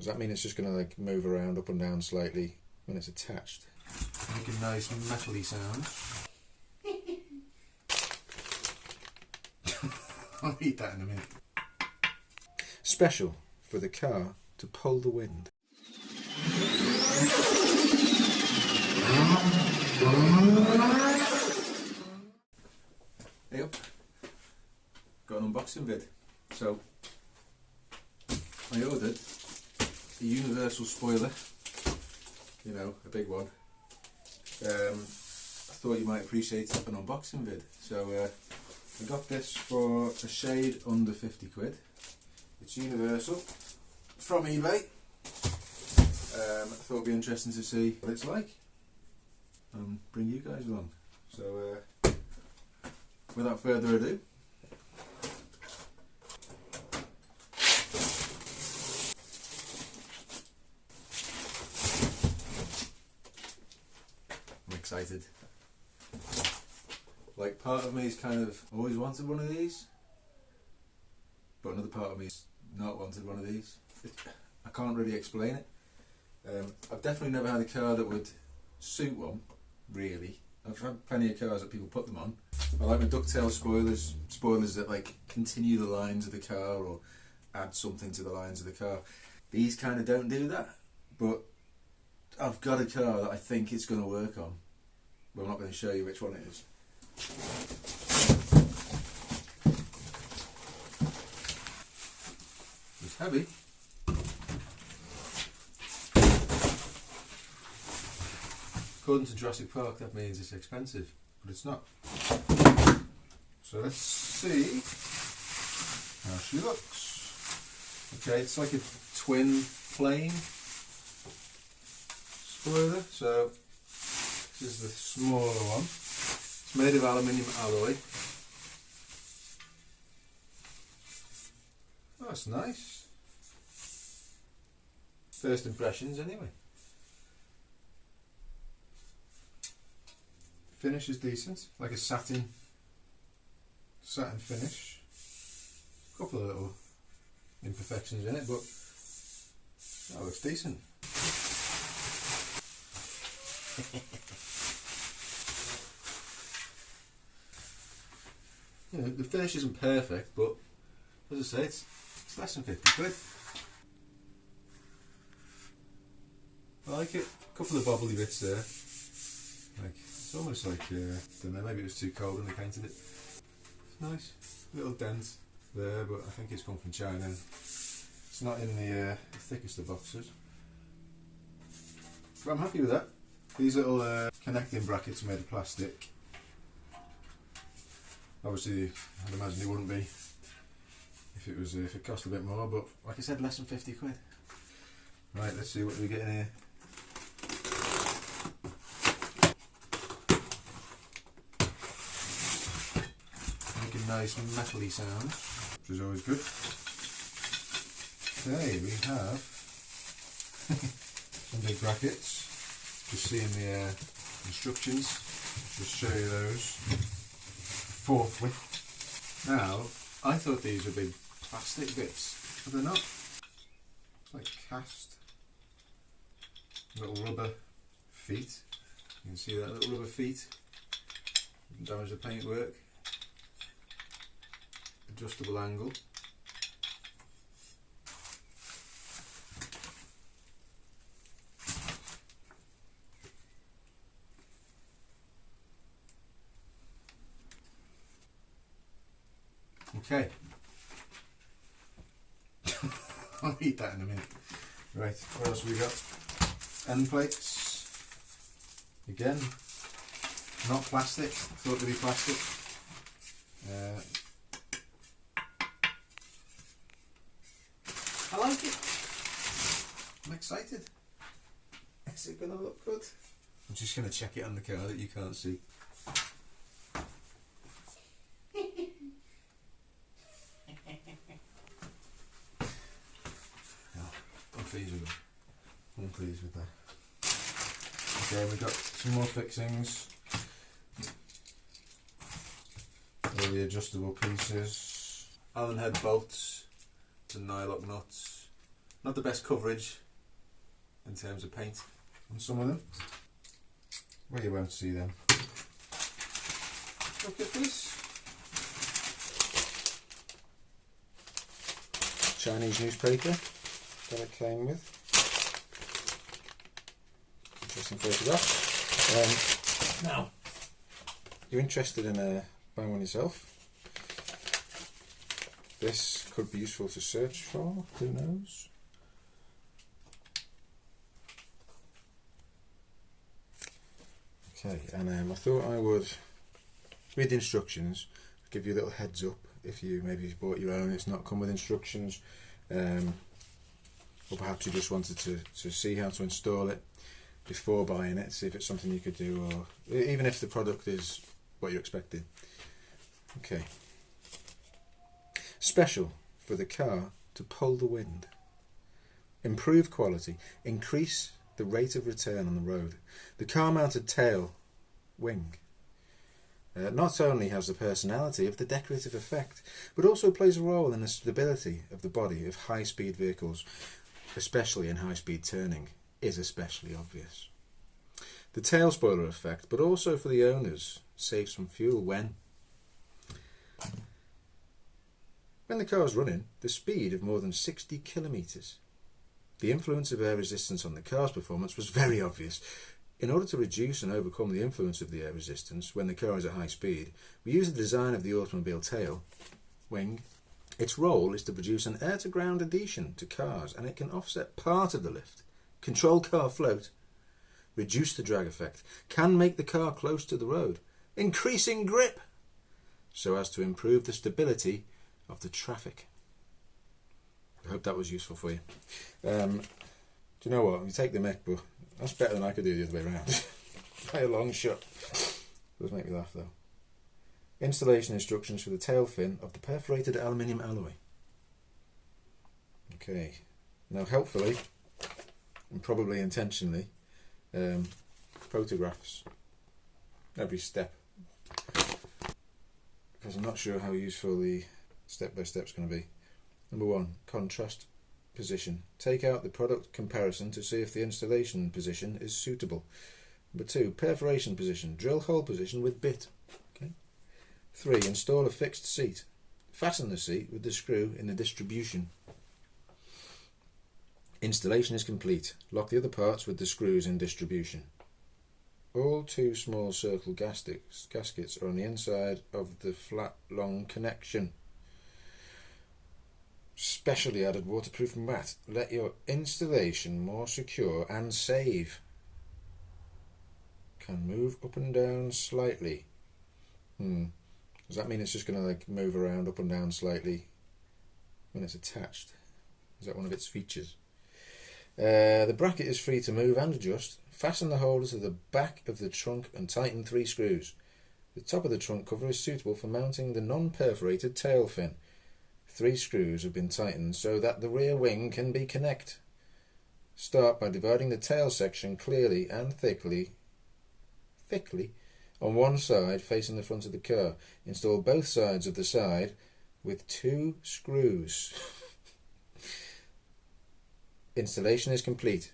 Does that mean it's just going to like move around up and down slightly when it's attached? Making nice metally sounds. I'll eat that in a minute. Special for the car to pull the wind. Hey up. Got an unboxing vid. So I ordered a universal spoiler, you know, a big one. I thought you might appreciate an unboxing vid. So I got this for a shade under 50 quid. It's universal from eBay. I thought it'd be interesting to see what it's like and bring you guys along. So without further ado, I'm excited. Like, part of me's kind of always wanted one of these, but another part of me's not wanted one of these. I can't really explain it. I've definitely never had a car that would suit one, really. I've had plenty of cars that people put them on. I like my ducktail spoilers, spoilers that like continue the lines of the car or add something to the lines of the car. These kind of don't do that, but I've got a car that I think it's going to work on, but I'm not going to show you which one it is. It's heavy. According to Jurassic Park, that means it's expensive, but it's not. So let's see how she looks. Okay, it's like a twin plane spoiler. So this is the smaller one. It's made of aluminium alloy. Oh, that's nice. First impressions anyway. Finish is decent, like a satin finish. A couple of little imperfections in it, but that looks decent. You know, the finish isn't perfect, but as I say, it's less than 50 quid. I like it. A couple of bobbly bits there. Like, it's almost like, I don't know, maybe it was too cold when they painted it. It's nice. Little dent there, but I think it's come from China. It's not in the thickest of boxes. But I'm happy with that. These little connecting brackets are made of plastic. Obviously, I'd imagine it wouldn't be if it cost a bit more, but like I said, less than 50 quid. Right, let's see what we get in here. Making nice metally sounds, which is always good. Okay, we have some big brackets. Just seeing the instructions, just show you those. Fourthly, now I thought these were big plastic bits, but they're not. It's like cast little rubber feet. You can see that little rubber feet. Didn't damage the paintwork. Adjustable angle. Okay. I'll eat that in a minute. Right, what else have we got? End plates. Again, not plastic. Thought to be plastic. I like it. I'm excited. Is it going to look good? I'm just going to check it on the car that you can't see. I'm pleased with that. Okay, we've got some more fixings. All the adjustable pieces. Allen head bolts, some nylock nuts, Not the best coverage in terms of paint on some of them. Well, you won't see them. Look at this. Chinese newspaper that it came with. Interesting photograph. Now, you're interested in buying one yourself. This could be useful to search for, who knows? Okay, and I thought I would read the instructions, give you a little heads up if you maybe you've bought your own, it's not come with instructions, or perhaps you just wanted to see how to install it before buying it, see if it's something you could do, or even if the product is what you're expecting. Okay. Special for the car to pull the wind. Improve quality. Increase the rate of return on the road. The car-mounted tail wing not only has the personality of the decorative effect, but also plays a role in the stability of the body of high-speed vehicles, especially in high-speed turning, is especially obvious. The tail spoiler effect, but also for the owners, saves some fuel when the car is running the speed of more than 60 kilometres. The influence of air resistance on the car's performance was very obvious. In order to reduce and overcome the influence of the air resistance when the car is at high speed, we use the design of the automobile tail wing. Its role is to produce an air-to-ground adhesion to cars, and it can offset part of the lift, control car float, reduce the drag effect, can make the car close to the road, increasing grip, so as to improve the stability of the traffic. I hope that was useful for you. Do you know what? You take the mick, but that's better than I could do the other way around. By a long shot. Does make me laugh though. Installation instructions for the tail fin of the perforated aluminium alloy. Okay. Now, helpfully, and probably intentionally, photographs every step, because I'm not sure how useful the step-by-step is going to be. Number 1, contrast position. Take out the product comparison to see if the installation position is suitable. Number 2, perforation position. Drill hole position with bit. Okay. 3, install a fixed seat. Fasten the seat with the screw in the distribution. Installation is complete. Lock the other parts with the screws in distribution. All 2 small circle gaskets are on the inside of the flat long connection. Specially added waterproof mat. Let your installation more secure and save. Can move up and down slightly. Does that mean it's just going to like move around up and down slightly when it's attached? Is that one of its features? The bracket is free to move and adjust. Fasten the holder to the back of the trunk and tighten 3 screws. The top of the trunk cover is suitable for mounting the non-perforated tail fin. 3 screws have been tightened so that the rear wing can be connected. Start by dividing the tail section clearly and thickly on one side facing the front of the car. Install both sides of the side with 2 screws. Installation is complete.